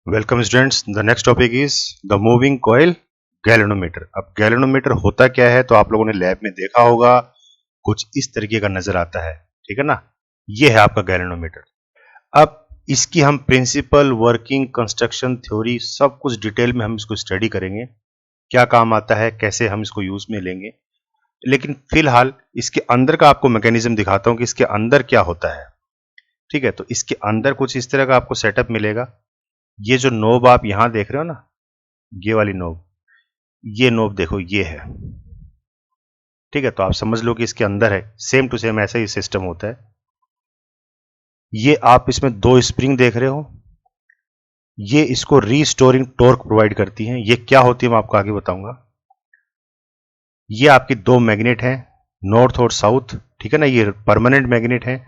Welcome students, the next topic is the moving coil galvanometer. अब galvanometer होता क्या है तो आप लोगों ने लैब में देखा होगा, कुछ इस तरीके का नजर आता है, ठीक है ना। ये है आपका गैल्वेनोमीटर। अब इसकी हम प्रिंसिपल, वर्किंग, कंस्ट्रक्शन, थ्योरी सब कुछ डिटेल में हम इसको स्टडी करेंगे, क्या काम आता है, कैसे हम इसको यूज में लेंगे। लेकिन फिलहाल इसके अंदर का आपको मैकेनिज्म दिखाता हूं कि इसके अंदर क्या होता है। ठीक है, तो इसके अंदर कुछ इस तरह का आपको सेटअप मिलेगा। ये जो नोब आप यहां देख रहे हो ना, ये वाली नोब, ये नोब देखो, ये है। ठीक है, तो आप समझ लो कि इसके अंदर है, सेम टू सेम ऐसा ही सिस्टम होता है। ये आप इसमें दो स्प्रिंग देख रहे हो, ये इसको रीस्टोरिंग टॉर्क प्रोवाइड करती हैं। ये क्या होती है मैं आपको आगे बताऊंगा। ये आपकी दो मैग्नेट हैं, नॉर्थ और साउथ, ठीक है ना, ये परमानेंट मैग्नेट है।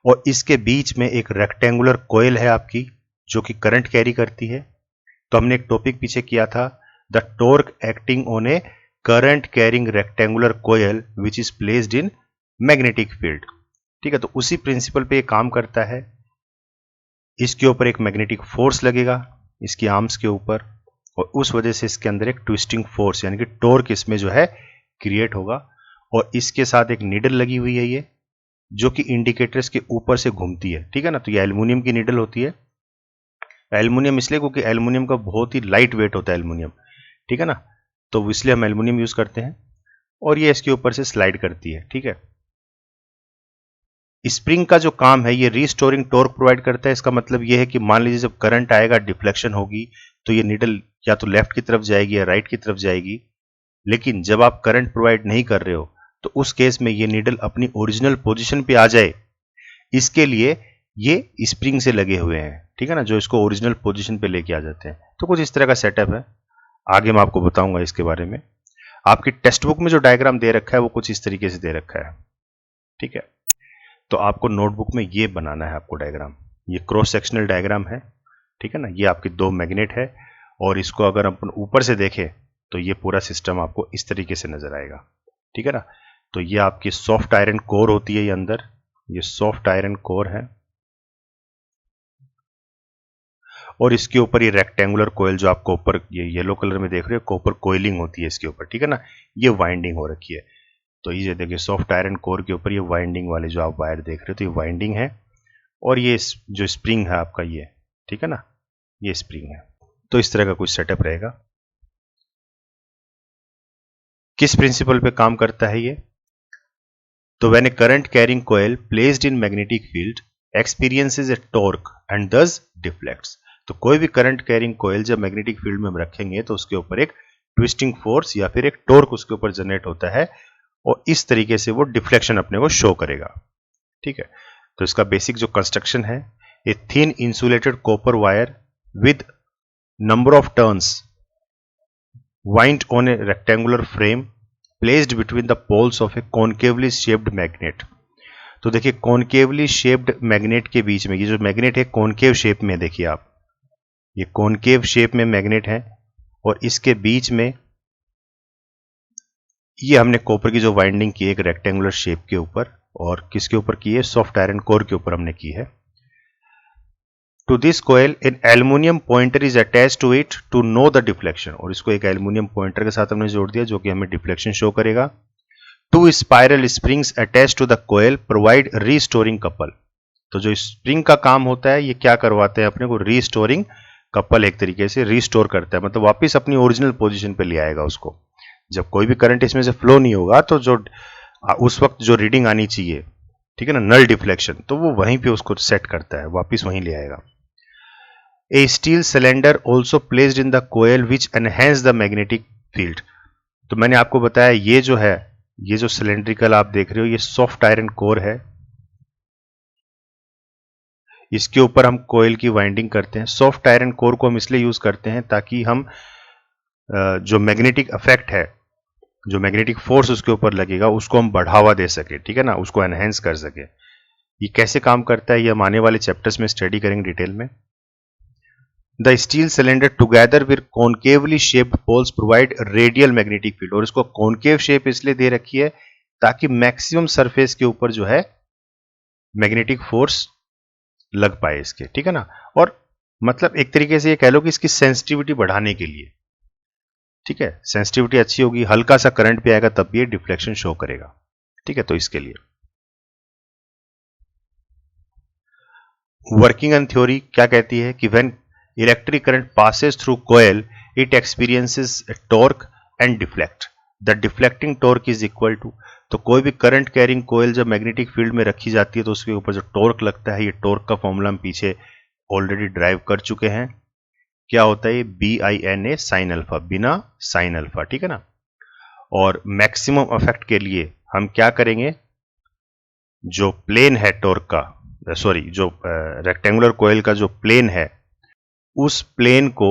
और इसके बीच में एक रेक्टेंगुलर कोयल है आपकी, जो कि करंट कैरी करती है। तो हमने एक टॉपिक पीछे किया था, the torque acting on a current carrying rectangular coil which is placed in magnetic field. ठीक है, तो उसी प्रिंसिपल पे ये काम करता है। इसके ऊपर एक मैग्नेटिक फोर्स लगेगा, इसकी आर्म्स के ऊपर, और उस वजह से इसके अंदर एक ट्विस्टिंग फोर्स यानी कि टॉर्क इसमें जो है क्रिएट होगा। और इसके साथ एक नीडल लगी हुई है ये, जो कि इंडिकेटर्स के ऊपर से घूमती है। ठीक है ना, तो ये एल्युमिनियम की नीडल होती है। एल्युमिनियम इसलिए क्योंकि एल्युमिनियम का बहुत ही लाइट वेट होता है एल्युमिनियम, ठीक है ना, तो इसलिए हम एल्युमिनियम यूज करते हैं। और ये इसके ऊपर से स्लाइड करती है। ठीक है, स्प्रिंग का जो काम है, ये रीस्टोरिंग टॉर्क प्रोवाइड करता है। इसका मतलब ये है कि मान लीजिए जब करंट आएगा, डिफ्लेक्शन होगी, तो ये नीडल या तो लेफ्ट की तरफ जाएगी या राइट की तरफ जाएगी। लेकिन जब आप करंट प्रोवाइड नहीं कर रहे हो, तो उस केस में ये नीडल अपनी ओरिजिनल पोजीशन पे आ जाए, इसके लिए ये स्प्रिंग से लगे हुए हैं। ठीक है ना, जो इसको ओरिजिनल पोजीशन पे लेके आ जाते हैं। तो कुछ इस तरह का सेटअप है, आगे मैं आपको बताऊंगा इसके बारे में। आपकी टेक्स्ट बुक में जो डायग्राम दे रखा है वो कुछ इस तरीके से दे रखा है। ठीक है, तो आपको नोटबुक में ये बनाना है आपको डायग्राम। ये क्रॉस सेक्शनल डायग्राम है। ठीक है ना, ये आपकी दो मैग्नेट है, और इसको अगर अपन ऊपर से देखें तो ये पूरा सिस्टम आपको इस तरीके से नजर आएगा। ठीक है ना, तो ये आपकी सॉफ्ट आयरन कोर होती है, ये अंदर ये सॉफ्ट आयरन कोर है, और इसके ऊपर ये रेक्टेंगुलर कोयल जो आपको ऊपर ये येलो कलर में देख रहे हो, ऊपर कोयलिंग होती है इसके ऊपर। ठीक है ना, ये वाइंडिंग हो रखी है। तो ये देखिए, सॉफ्ट आयरन कोर के ऊपर ये वाइंडिंग वाले जो आप वायर देख रहे हो, तो ये वाइंडिंग है। और ये जो स्प्रिंग है आपका ये, ठीक है ना, ये स्प्रिंग है। तो इस तरह का कुछ सेटअप रहेगा। किस प्रिंसिपल पे काम करता है ये? तो when a current carrying coil placed in magnetic field experiences a torque and thus deflects. तो कोई भी करंट कैरिंग कोयल जब मैग्नेटिक फील्ड में हम रखेंगे, तो उसके ऊपर एक ट्विस्टिंग फोर्स या फिर एक टॉर्क उसके ऊपर जनरेट होता है, और इस तरीके से वो डिफ्लेक्शन अपने को शो करेगा। ठीक है, तो इसका बेसिक जो कंस्ट्रक्शन है, a thin insulated copper wire with number of turns wind on a rectangular frame placed between the poles of a concavely shaped magnet. तो देखिए, कॉन्केवली शेप्ड मैग्नेट के बीच में, ये जो मैग्नेट है कॉन्केव शेप में, देखिए आप, ये कॉन्केव शेप में मैग्नेट है, और इसके बीच में ये हमने कॉपर की जो वाइंडिंग की एक रेक्टेंगुलर शेप के ऊपर, और किसके ऊपर की है, सॉफ्ट आयरन कोर के ऊपर हमने की है। To this coil an aluminium pointer is attach to it to know the deflection. और इसको एक एल्युमिनियम पॉइंटर के साथ हमने जोड़ दिया, जो कि हमें डिफ्लेक्शन शो करेगा। Two spiral springs attach to the coil provide restoring couple. तो जो स्प्रिंग का काम होता है, ये क्या करवाते हैं अपने को, रीस्टोरिंग कपल, एक तरीके से रीस्टोर करता है, मतलब वापस अपनी ओरिजिनल पोजीशन पे ले आएगा उसको। जब कोई भी करंट इसमें से फ्लो नहीं होगा, तो जो उस वक्त जो रीडिंग आनी चाहिए, ठीक है ना, नल डिफ्लेक्शन, तो वो वहीं पे उसको सेट करता है, वापस वहीं ले आएगा। A steel cylinder also placed in the coil which enhance the magnetic field. तो मैंने आपको बताया, ये जो है, ये जो सिलेंड्रिकल आप देख रहे हो, ये सॉफ्ट आयरन कोर है। इसके ऊपर हम कोयल की वाइंडिंग करते हैं। सॉफ्ट आयरन कोर को हम इसलिए यूज करते हैं ताकि हम जो मैग्नेटिक इफेक्ट है, जो मैग्नेटिक फोर्स उसके ऊपर लगेगा, उसको हम बढ़ावा दे सके, ठीक है ना, उसको एनहेंस कर सके। ये कैसे काम करता है, ये हम आने वाले चैप्टर्स में स्टडी करेंगे डिटेल में। The steel cylinder together with concavely shaped poles provide radial magnetic field. और इसको कॉन्केव शेप इसलिए दे रखी है ताकि मैक्सिमम सरफेस के ऊपर जो है मैग्नेटिक फोर्स लग पाए इसके, ठीक है ना। और मतलब एक तरीके से ये कह लो कि इसकी सेंसिटिविटी बढ़ाने के लिए, ठीक है, सेंसिटिविटी अच्छी होगी, हल्का सा करंट भी आएगा तब भी ये डिफ्लेक्शन शो करेगा, ठीक है। तो इसके लिए वर्किंग एंड थ्योरी क्या कहती है कि when electric current passes through coil it experiences torque and deflect, the deflecting torque is equal to, तो कोई भी करंट कैरिंग कोयल जब मैग्नेटिक फील्ड में रखी जाती है तो उसके ऊपर जो टॉर्क लगता है, ये टॉर्क का फॉर्मूला हम पीछे ऑलरेडी ड्राइव कर चुके हैं। क्या होता है ये BINA साइन अल्फा, बिना साइन अल्फा, ठीक है ना। और मैक्सिमम इफेक्ट के लिए हम क्या करेंगे, जो प्लेन है टॉर्क का, सॉरी जो रेक्टेंगुलर कोयल का जो प्लेन है, उस प्लेन को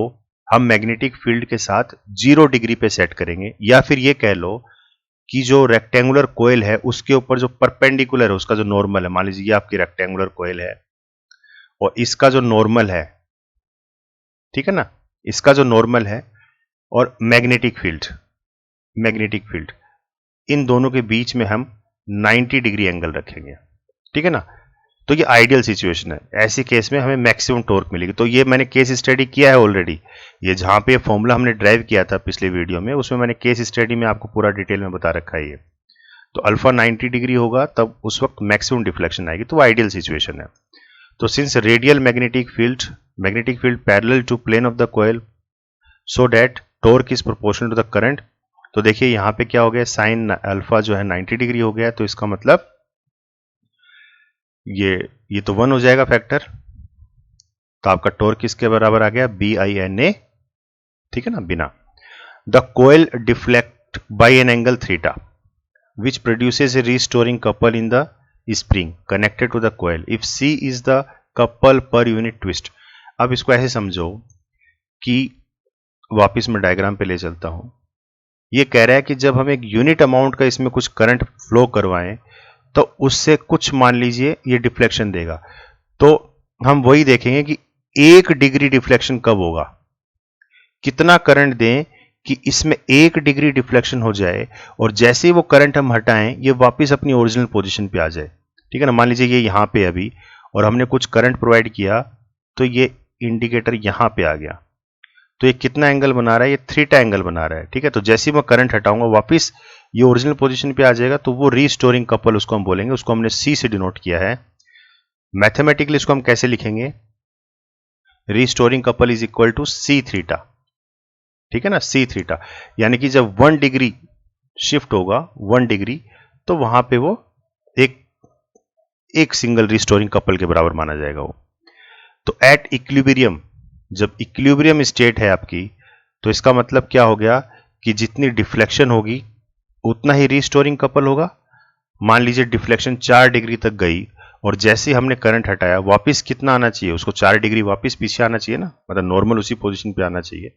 हम मैग्नेटिक फील्ड के साथ 0 डिग्री पे सेट करेंगे, या फिर ये कह लो कि जो रेक्टेंगुलर कोयल है उसके ऊपर जो परपेंडिकुलर है उसका जो नॉर्मल है, मान लीजिए ये आपकी रेक्टेंगुलर कोयल है और इसका जो नॉर्मल है, ठीक है ना, इसका जो नॉर्मल है और मैग्नेटिक फील्ड इन दोनों के बीच में हम 90 डिग्री एंगल रखेंगे, ठीक है ना। तो ये आइडियल सिचुएशन है, ऐसी केस में हमें मैक्सिमम टॉर्क मिलेगी। तो ये मैंने केस स्टडी किया है ऑलरेडी, ये जहां पे फॉर्मूला हमने ड्राइव किया था पिछले वीडियो में, उसमें मैंने केस स्टडी में आपको पूरा डिटेल में बता रखा है ये। तो अल्फा 90 डिग्री होगा तब उस वक्त मैक्सिमम डिफ्लेक्शन आएगी, तो आइडियल सिचुएशन है। तो since radial magnetic field parallel to plane of the coil so that torque is proportional to the current, तो देखिए यहां पे क्या हो गया, साइन अल्फा जो है 90 डिग्री हो गया, तो इसका मतलब ये तो 1 हो जाएगा फैक्टर, तो आपका टॉर्क किसके बराबर आ गया, BINA, ठीक है ना, बिना। The coil deflect by an angle theta which produces a restoring couple in the spring connected to the coil if C is the couple per unit twist. अब इसको ऐसे समझो कि वापिस मैं डायग्राम पे ले चलता हूं, ये कह रहा है कि जब हम एक यूनिट अमाउंट का इसमें कुछ करंट फ्लो करवाएं तो उससे कुछ मान लीजिए ये डिफ्लेक्शन देगा, तो हम वही देखेंगे कि 1 डिग्री डिफ्लेक्शन कब होगा, कितना करंट दें कि इसमें 1 डिग्री डिफ्लेक्शन हो जाए और जैसे ही वो करंट हम हटाएं ये वापस अपनी ओरिजिनल पोजीशन पे आ जाए, ठीक है ना। मान लीजिए ये यहां पे अभी और हमने कुछ करंट प्रोवाइड किया तो ये इंडिकेटर यहां पे आ गया, तो ये कितना एंगल बना रहा है, ये थीटा एंगल बना रहा है, ठीक है। तो जैसे ही मैं करंट हटाऊंगा वापस ये ओरिजिनल पोजीशन पे आ जाएगा, तो वो रीस्टोरिंग कपल उसको हम बोलेंगे, उसको हमने C से डिनोट किया है। मैथमेटिकली इसको हम कैसे लिखेंगे, restoring couple is equal to C theta, ठीक है ना, C थीटा, यानी कि जब 1 डिग्री शिफ्ट होगा 1 डिग्री तो वहां पे वो एक सिंगल रीस्टोरिंग कपल के बराबर माना जाएगा वो। तो एट इक्विलिब्रियम, जब इक्विलिब्रियम स्टेट है आपकी, तो इसका मतलब क्या हो गया कि जितनी डिफ्लेक्शन होगी उतना ही रीस्टोरिंग कपल होगा। मान लीजिए डिफ्लेक्शन 4 डिग्री तक गई और जैसे ही हमने करंट हटाया वापस कितना आना चाहिए, उसको 4 डिग्री वापस पीछे आना चाहिए ना, मतलब नॉर्मल उसी पोजीशन पे आना चाहिए,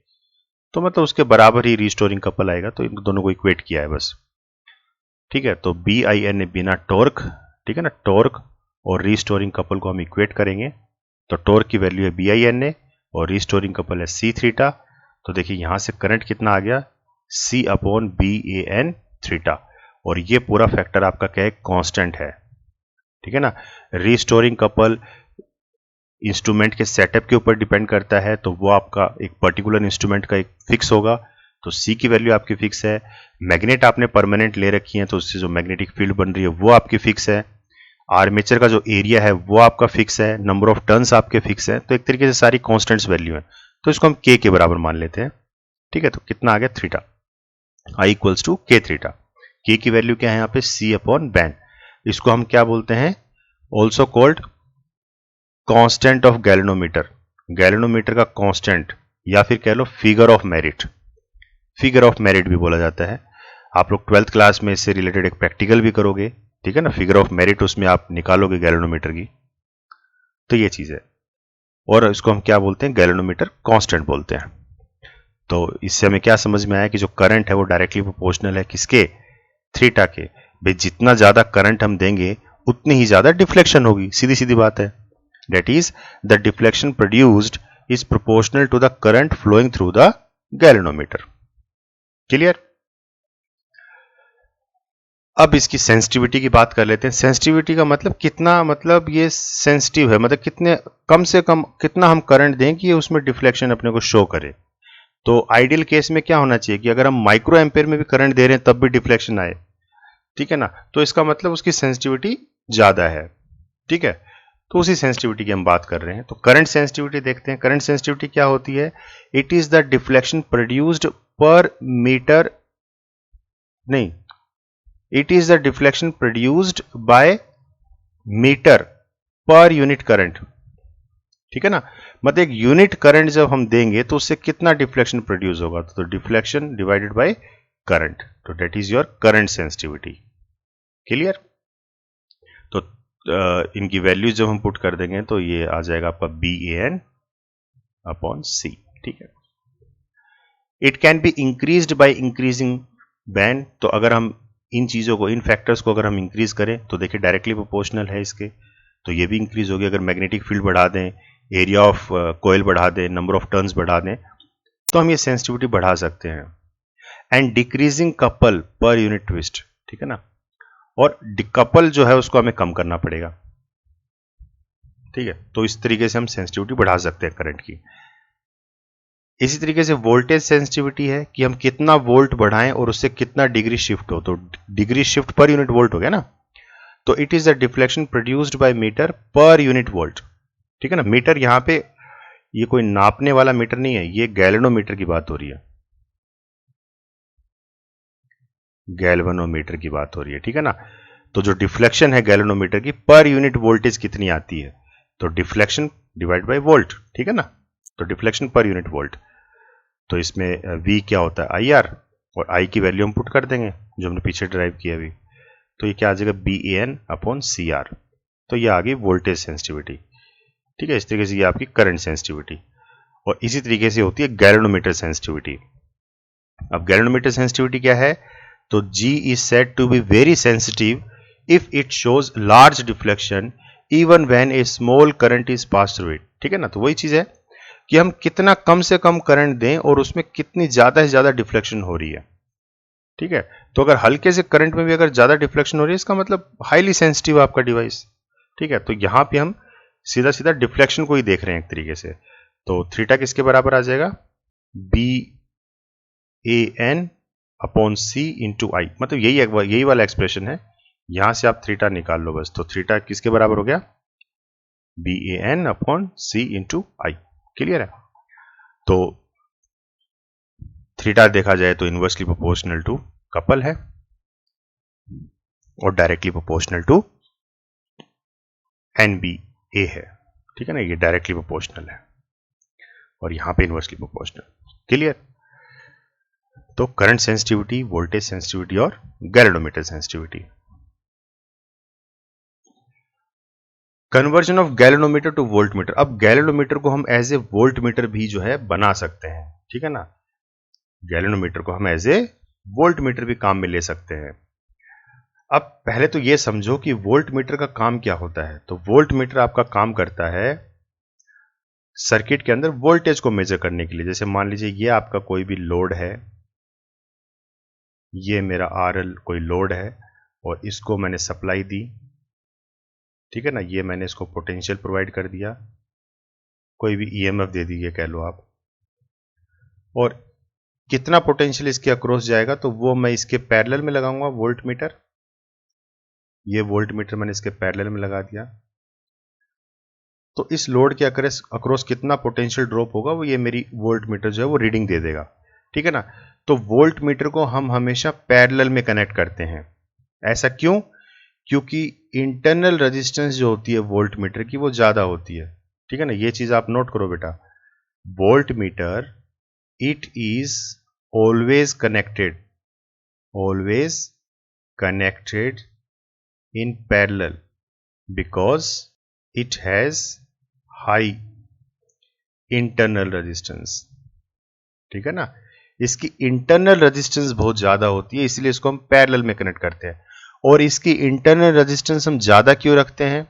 तो मतलब उसके बराबर ही रीस्टोरिंग कपल आएगा। तो इन दोनों को इक्वेट किया है बस, ठीक है। तो BINA बिना टॉर्क, ठीक है ना, टॉर्क और रीस्टोरिंग कपल को हम इक्वेट करेंगे, तो टॉर्क की वैल्यू है BINA और रीस्टोरिंग कपल है C थीटा। तो देखिए यहां से करंट कितना आ गया, C/BAN थीटा, और ये पूरा फैक्टर आपका क्या है, कांस्टेंट है, ठीक है ना। रीस्टोरिंग कपल इंस्ट्रूमेंट के सेटअप के ऊपर डिपेंड करता है, तो वो आपका एक पर्टिकुलर इंस्ट्रूमेंट का एक फिक्स होगा, तो C की वैल्यू आपकी फिक्स है। मैग्नेट आपने परमानेंट ले रखी है तो उससे जो मैग्नेटिक फील्ड बन रही है वो आपकी फिक्स है। आर्मेचर का जो एरिया है वो आपका फिक्स है, नंबर ऑफ टर्न्स आपके फिक्स है, तो एक तरीके से सारी कॉन्स्टेंट्स वैल्यू है, तो इसको हम K के बराबर मान लेते हैं, ठीक है। तो कितना आ गया, theta, I equals to K theta. K की वैल्यू क्या है यहाँ पे, C/BAN, इसको हम क्या बोलते हैं, also called constant of galvanometer, galvanometer का कांस्टेंट, या फिर कह लो फिगर ऑफ मेरिट भी बोला जाता है। आप लोग 12th क्लास में इससे रिलेटेड एक प्रैक्टिकल भी करोगे, ठीक है ना, फिगर ऑफ मेरिट उसमें आप निकालोगे गैल्वेनोमीटर की, तो ये चीज है। और इसको हम क्या बोलते हैं, गैल्वेनोमीटर कांस्टेंट बोलते हैं। तो इससे हमें क्या समझ में आया कि जो करंट है वो डायरेक्टली प्रोपोर्शनल है किसके, थीटा के। भाई जितना ज्यादा करंट हम देंगे उतनी ही ज्यादा डिफ्लेक्शन होगी, सीधी सीधी बात है। That is the deflection produced is proportional to the current flowing through the galvanometer. Clear. अब इसकी सेंसिटिविटी की बात कर लेते हैं। सेंसिटिविटी का मतलब कितना, मतलब ये सेंसिटिव है, मतलब कितने कम से कम कितना हम करंट दें कि ये उसमें डिफ्लेक्शन अपने को शो करे। तो आइडियल केस में क्या होना चाहिए कि अगर हम माइक्रो एम्पेयर में भी करंट दे रहे हैं तब भी डिफ्लेक्शन आए, ठीक है ना। तो इसका मतलब उसकी सेंसिटिविटी ज्यादा है, ठीक है। तो उसी सेंसिटिविटी की हम बात कर रहे हैं। तो करंट सेंसिटिविटी देखते हैं। करंट सेंसिटिविटी क्या होती है? It is the deflection produced per meter, नहीं, it is the deflection produced by meter per unit current, ठीक है ना। मतलब एक यूनिट करंट जब हम देंगे तो उससे कितना डिफ्लेक्शन प्रोड्यूस होगा, तो डिफ्लेक्शन डिवाइडेड बाय करंट, तो that is your current sensitivity. Clear? तो इनकी वैल्यूज जब हम पुट कर देंगे तो ये आ जाएगा आपका BAN अपॉन C, ठीक है। It can be increased by increasing band. तो अगर हम इन चीजों को, इन फैक्टर्स को अगर हम इंक्रीज करें तो देखिए डायरेक्टली प्रोपोर्शनल है इसके, तो ये भी इंक्रीज होगी। अगर मैग्नेटिक फील्ड बढ़ा दें, एरिया ऑफ कोयल बढ़ा दें, नंबर ऑफ टर्न्स बढ़ा दें, तो हम ये सेंसिटिविटी बढ़ा सकते हैं। And decreasing couple per unit twist, ठीक है ना। और डिकपल जो है उसको हमें कम करना पड़ेगा, ठीक है। तो इस तरीके से हम सेंसिटिविटी बढ़ा सकते हैं करंट की। इसी तरीके से वोल्टेज सेंसिटिविटी है कि हम कितना वोल्ट बढ़ाएं और उससे कितना डिग्री शिफ्ट हो, तो degree shift per unit volt हो गया ना। तो it is the deflection produced by meter per unit volt, ठीक है ना। मीटर यहां पे ये कोई नापने वाला मीटर नहीं है, ये गैल्वेनोमीटर की बात हो रही है, गैल्वेनोमीटर की बात हो रही है, ठीक है ना। तो जो डिफ्लेक्शन है गैल्वेनोमीटर की, पर यूनिट वोल्टेज कितनी आती है, तो डिफ्लेक्शन डिवाइड बाय वोल्ट, ठीक है ना। तो डिफ्लेक्शन पर यूनिट वोल्ट, तो इसमें V क्या होता है IR, और I की वैल्यू हम पुट कर देंगे जो हमने पीछे ड्राइव किया अभी, तो ये क्या आ जाएगा BAN अपॉन CR। तो ये आ गई वोल्टेज सेंसिटिविटी, ठीक है। इस तरीके से ये आपकी करंट सेंसिटिविटी। और इसी तरीके से होती है गैल्वेनोमीटर सेंसिटिविटी। अब गैल्वेनोमीटर सेंसिटिविटी क्या है, तो G is said to be very sensitive if it shows large deflection even when a small current is pass through it, ठीक है ना। तो वही चीज है कि हम कितना कम से कम करंट दें और उसमें कितनी ज्यादा से ज्यादा डिफ्लेक्शन हो रही है, ठीक है। तो अगर हल्के से करंट में भी अगर ज्यादा डिफ्लेक्शन हो रही है, इसका मतलब हाईली सेंसिटिव आपका डिवाइस, ठीक है। तो यहां पे हम सीधा सीधा डिफ्लेक्शन को ही देख रहे हैं एक तरीके से। तो थीटा किसके बराबर आ जाएगा, BAN अपॉन C इंटू आई, मतलब यही वाला एक्सप्रेशन है। यहां से आप थीटा निकाल लो बस, तो थीटा किसके बराबर हो गया, BAN अपॉन C इंटू आई। क्लियर है? तो थीटा देखा जाए तो इनवर्सली प्रोपोर्शनल टू कपल है और डायरेक्टली प्रोपोर्शनल टू NBA है, ठीक है ना। ये डायरेक्टली प्रोपोर्शनल है और यहां पे इनवर्सली प्रोपोर्शनल। क्लियर? तो करंट सेंसिटिविटी, वोल्टेज सेंसिटिविटी और galvanometer sensitivity. Conversion of galvanometer to voltmeter. अब गैल्वेनोमीटर को हम एज ए वोल्टमीटर भी जो है बना सकते हैं, ठीक है ना। गैल्वेनोमीटर को हम एज ए वोल्टमीटर भी काम में ले सकते हैं। अब पहले तो ये समझो कि वोल्टमीटर का काम क्या होता है। तो वोल्टमीटर आपका काम करता है सर्किट के अंदर वोल्टेज को मेजर करने के लिए। जैसे मान लीजिए ये आपका कोई भी लोड है, ये मेरा RL कोई लोड है और इसको मैंने सप्लाई दी, ठीक है ना। ये मैंने इसको पोटेंशियल प्रोवाइड कर दिया, कोई भी EMF दे दी, ये कह लो आप। और कितना पोटेंशियल इसके अक्रॉस जाएगा तो वो मैं इसके पैरेलल में लगाऊंगा वोल्टमीटर। ये वोल्टमीटर मैंने इसके पैरेलल में लगा दिया, तो इस लोड के अक्रॉस कितना पोटेंशियल ड्रॉप होगा वो ये मेरी वोल्टमीटर जो है वो रीडिंग दे देगा, ठीक है ना। तो वोल्टमीटर को हम हमेशा पैरेलल में कनेक्ट करते हैं। ऐसा क्यों? क्योंकि इंटरनल रेजिस्टेंस जो होती है वोल्टमीटर की वो ज्यादा होती है, ठीक है ना। ये चीज आप नोट करो बेटा, voltmeter it is always connected in parallel because it has high internal resistance, ठीक है ना। इसकी इंटरनल रेजिस्टेंस बहुत ज्यादा होती है, इसलिए इसको हम पैरेलल में कनेक्ट करते हैं। और इसकी इंटरनल रेजिस्टेंस हम ज्यादा क्यों रखते हैं?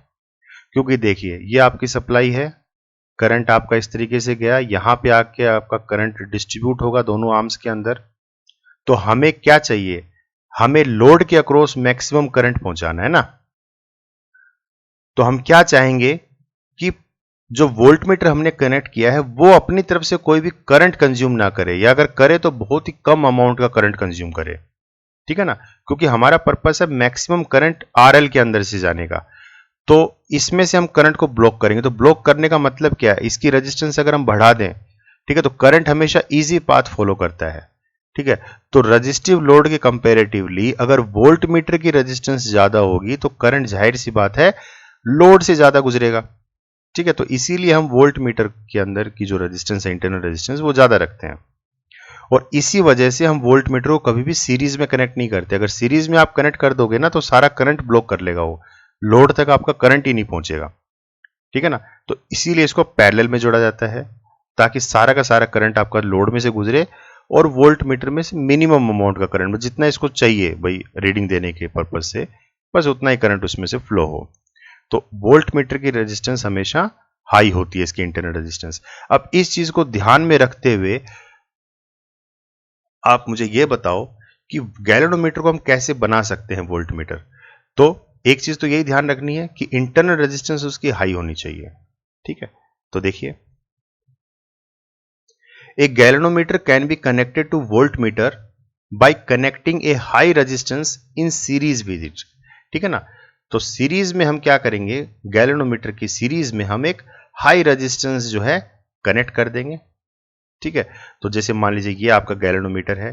क्योंकि देखिए ये आपकी सप्लाई है, करंट आपका इस तरीके से गया, यहां पे आके आपका करंट डिस्ट्रीब्यूट होगा दोनों आर्म्स के अंदर। तो हमें क्या चाहिए, हमें लोड के अक्रॉस मैक्सिमम करंट पहुंचाना है ना, तो हम क्या चाहेंगे कि जो वोल्टमीटर हमने कनेक्ट किया है वो अपनी तरफ से कोई भी करंट कंज्यूम ना करे, या अगर करे तो बहुत ही कम अमाउंट का करंट कंज्यूम करे, ठीक है ना, क्योंकि हमारा पर्पस है मैक्सिमम करंट आरएल के अंदर से जाने का। तो इसमें से हम करंट को ब्लॉक करेंगे। तो ब्लॉक करने का मतलब क्या है, इसकी रेजिस्टेंस अगर हम बढ़ा दें, ठीक है, तो करंट हमेशा इजी पाथ फॉलो करता है, ठीक है। तो रजिस्टिव लोड के कंपैरेटिवली अगर वोल्ट मीटर की रेजिस्टेंस ज्यादा होगी तो करंट जाहिर सी बात है लोड से ज्यादा गुजरेगा, ठीक है। तो इसीलिए हम वोल्ट मीटर के अंदर की जो रेजिस्टेंस है, इंटरनल रेजिस्टेंस, वो ज्यादा रखते हैं। और इसी वजह से हम वोल्ट मीटर को कभी भी सीरीज में कनेक्ट नहीं करते। अगर सीरीज में आप कनेक्ट कर दोगे ना तो सारा करंट ब्लॉक कर लेगा, वो लोड तक आपका करंट ही नहीं पहुंचेगा, ठीक है ना। तो इसीलिए इसको पैरेलल में जोड़ा जाता है ताकि सारा का सारा करंट आपका लोड में से गुजरे और वोल्ट मीटर में से मिनिमम अमाउंट का करंट, जितना इसको चाहिए भाई रीडिंग देने के पर्पज से, बस उतना ही करंट उसमें से फ्लो हो। तो वोल्ट मीटर की रेजिस्टेंस हमेशा हाई होती है, इसकी इंटरनल रेजिस्टेंस। अब इस चीज को ध्यान में रखते हुए आप मुझे यह बताओ कि गैल्वेनोमीटर को हम कैसे बना सकते हैं वोल्ट मीटर। तो एक चीज तो यही ध्यान रखनी है कि इंटरनल रेजिस्टेंस उसकी हाई होनी चाहिए, ठीक है। तो देखिए, a galvanometer can be connected to voltmeter by connecting a high resistance in series with it, ठीक है ना। तो सीरीज में हम क्या करेंगे, गैल्वेनोमीटर की सीरीज में हम एक हाई रेजिस्टेंस जो है कनेक्ट कर देंगे, ठीक है। तो जैसे मान लीजिए ये आपका गैल्वेनोमीटर है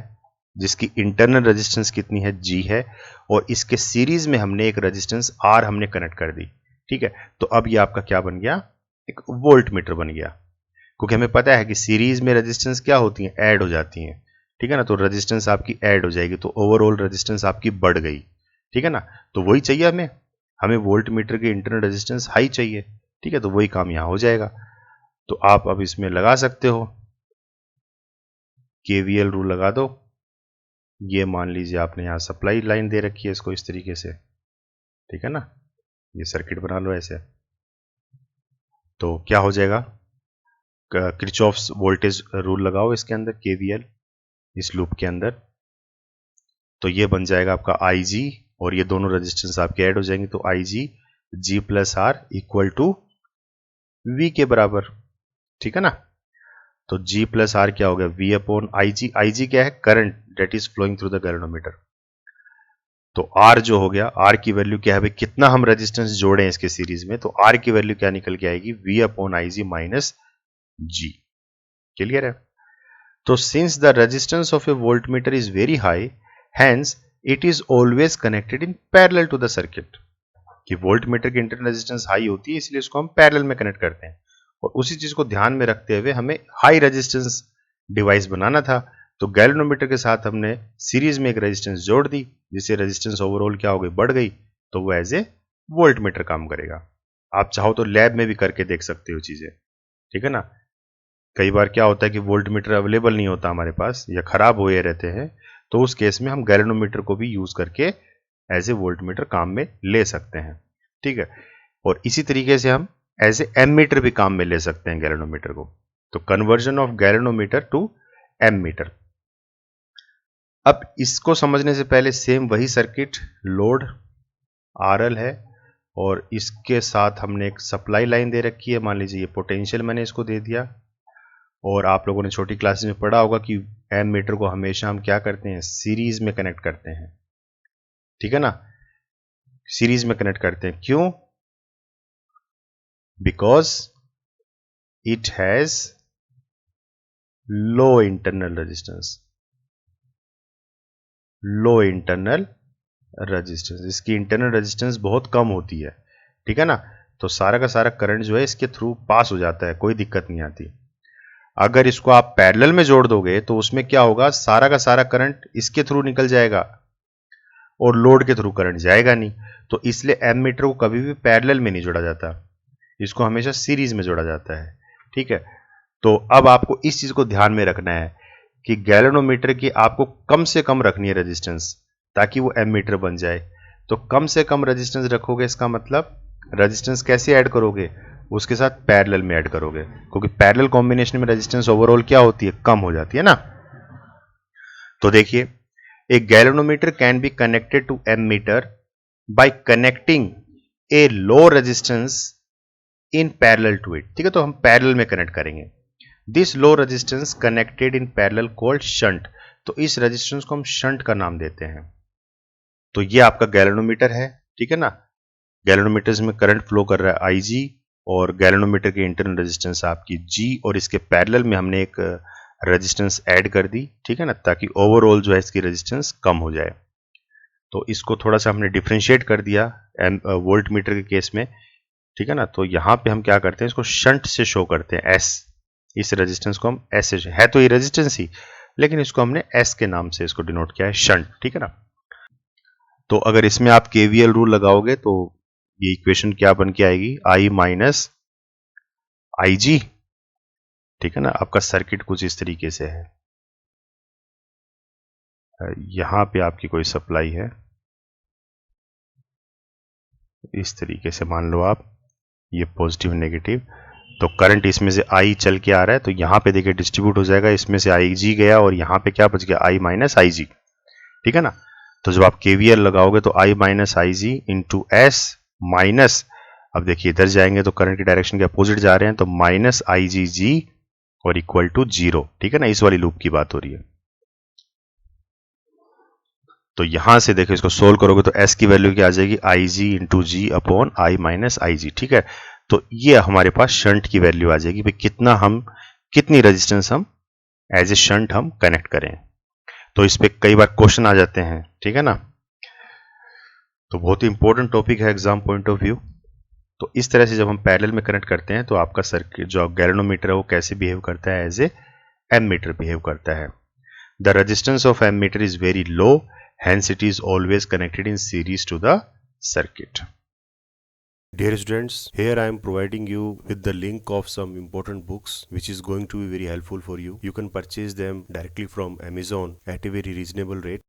जिसकी इंटरनल रेजिस्टेंस कितनी है, G है, और इसके सीरीज में हमने एक रेजिस्टेंस R हमने कनेक्ट कर दी, ठीक है। तो अब ये आपका क्या बन गया, एक वोल्ट मीटर बन गया, क्योंकि हमें पता है कि सीरीज में रेजिस्टेंस क्या होती है, ऐड हो जाती हैं, ठीक है ना। तो रेजिस्टेंस आपकी ऐड हो जाएगी तो ओवरऑल रेजिस्टेंस आपकी बढ़ गई, ठीक है ना। तो वही चाहिए हमें, हमें वोल्ट मीटर की इंटरनल रेजिस्टेंस हाई चाहिए, ठीक है। तो वही काम यहां हो जाएगा। तो आप अब इसमें लगा सकते हो, केवीएल रूल लगा दो। ये मान लीजिए आपने यहां सप्लाई लाइन दे रखी है इसको इस तरीके से, ठीक है ना, ये सर्किट बना लो ऐसे। तो क्या हो जाएगा, किरचॉफ्स वोल्टेज रूल लगाओ इसके अंदर, केवीएल इस लूप के अंदर। तो ये बन जाएगा आपका IG, और ये दोनों रेजिस्टेंस आपके ऐड हो जाएंगे, तो IG G plus R equal to V के बराबर, ठीक है ना। तो G प्लस आर क्या हो गया, V अपॉन IG। IG क्या है, current that is flowing through the galvanometer. तो R जो हो गया, R की वैल्यू क्या है भाई, कितना हम रेजिस्टेंस जोड़े हैं इसके सीरीज में, तो R की वैल्यू क्या निकल के आएगी, V upon IG minus G। Clear है। तो since the resistance of a voltmeter is very high, hence it is always connected in parallel to the circuit. कि वोल्टमीटर की इंटरनल रेजिस्टेंस हाई होती है इसलिए इसको हम पैरेलल में कनेक्ट करते हैं, और उसी चीज को ध्यान में रखते हुए हमें हाई रेजिस्टेंस डिवाइस बनाना था। तो गैल्वेनोमीटर के साथ हमने सीरीज में एक रेजिस्टेंस जोड़ दी, जिससे रेजिस्टेंस ओवरऑल क्या हो गई, बढ़ गई, तो वो एज ए वोल्टमीटर काम करेगा। आप चाहो तो लैब में भी करके देख सकते हो चीजें, ठीक है ना। कई बार क्या होता है कि वोल्टमीटर अवेलेबल नहीं होता हमारे पास या खराब हुए रहते हैं, तो उस केस में हम गैल्वेनोमीटर को भी यूज करके एज ए वोल्टमीटर काम में ले सकते हैं, ठीक है। और इसी तरीके से हम एज ए एमीटर भी काम में ले सकते हैं गैल्वेनोमीटर को। तो conversion of galvanometer to ammeter. अब इसको समझने से पहले सेम वही सर्किट, लोड RL है और इसके साथ हमने एक सप्लाई लाइन दे रखी है। मान लीजिए ये पोटेंशियल मैंने इसको दे दिया, और आप लोगों ने छोटी क्लासेस में पढ़ा होगा कि एमीटर को हमेशा हम क्या करते हैं, सीरीज में कनेक्ट करते हैं, ठीक है ना। सीरीज में कनेक्ट करते हैं, क्यों, because it has low internal resistance, low internal resistance, इसकी इंटरनल रेजिस्टेंस बहुत कम होती है, ठीक है ना। तो सारा का सारा करंट जो है इसके थ्रू पास हो जाता है, कोई दिक्कत नहीं आती। अगर इसको आप पैरेलल में जोड़ दोगे तो उसमें क्या होगा, सारा का सारा करंट इसके थ्रू निकल जाएगा और लोड के थ्रू करंट जाएगा नहीं। तो इसलिए एमीटर को कभी भी पैरेलल में नहीं जोड़ा जाता, इसको हमेशा सीरीज में जोड़ा जाता है, ठीक है। तो अब आपको इस चीज को ध्यान में रखना है कि गैल्वेनोमीटर की आपको कम से कम रखनी है रेजिस्टेंस, ताकि वो एमीटर बन जाए। तो कम से कम रेजिस्टेंस रखोगे, इसका मतलब रेजिस्टेंस कैसे ऐड करोगे, उसके साथ पैरेलल में ऐड करोगे, क्योंकि पैरेलल कॉम्बिनेशन में रेजिस्टेंस ओवरऑल क्या होती है, कम हो जाती है ना। तो देखिए A galvanometer can be connected to ammeter by connecting a low resistance in parallel to it. ठीक है, तो हम पैरेलल में कनेक्ट करेंगे. This low resistance connected in parallel called shunt. तो इस रेजिस्टेंस को हम शंट का नाम देते हैं. तो ये आपका गैल्वेनोमीटर है, ठीक है ना. गैल्वेनोमीटर में करंट फ्लो कर रहा है IG और गैल्वेनोमीटर की इंटरनल रेजिस्टेंस आपकी G और इसके पैरेलल में हमने एक रेजिस्टेंस ऐड कर दी, ठीक है ना, ताकि ओवरऑल जो है इसकी रेजिस्टेंस कम हो जाए. तो इसको थोड़ा सा हमने डिफरेंशिएट कर दिया वोल्ट मीटर के केस में, ठीक है ना. तो यहाँ पे हम क्या करते हैं, इसको शंट से शो करते हैं S. इस रेजिस्टेंस को हम S से, है तो ये रेजिस्टेंस ही, लेकिन इसको हमने S के नाम से इसको डिनोट किया है, शंट, ठीक है ना. तो अगर इसमें आप KVL रूल लगाओगे तो ये इक्वेशन क्या बन के आएगी, I माइनस IG, ठीक है ना. आपका सर्किट कुछ इस तरीके से है. यहां पे आपकी कोई सप्लाई है, इस तरीके से मान लो आप, ये पॉजिटिव नेगेटिव. तो करंट इसमें से I चल के आ रहा है, तो यहां पे देखिए डिस्ट्रीब्यूट हो जाएगा, इसमें से IG गया और यहां पे क्या बच गया, I माइनस IG, ठीक है ना. तो जब आप KVL लगाओगे तो I minus IG into S minus, अब देखिए इधर जाएंगे तो करंट की डायरेक्शन के अपोजिट जा रहे हैं, तो माइनस IGG और इक्वल टू 0, ठीक है ना. इस वाली लूप की बात हो रही है. तो यहां से देखो इसको सोल्व करोगे तो S की वैल्यू क्या आ जाएगी, IG into G upon I minus IG, ठीक है. तो ये हमारे पास शंट की वैल्यू आ जाएगी, भाई कितनी रेजिस्टेंस हम एज ए शंट हम कनेक्ट करें. तो इस पे कई बार क्वेश्चन आ जाते हैं, ठीक है ना. तो बहुत ही इंपॉर्टेंट टॉपिक है एग्जाम पॉइंट ऑफ व्यू. तो इस तरह से जब हम पैरेलल में कनेक्ट करते हैं तो आपका सर्किट जो गैल्वेनोमीटर है वो कैसे बिहेव करता है, एज ए एमीटर बिहेव करता है. The resistance of ammeter is very low, hence it is always connected in series to the circuit. Dear students, here I am providing you with the link of some important books which is going to be very helpful for you. You can purchase them directly from Amazon at a very reasonable rate.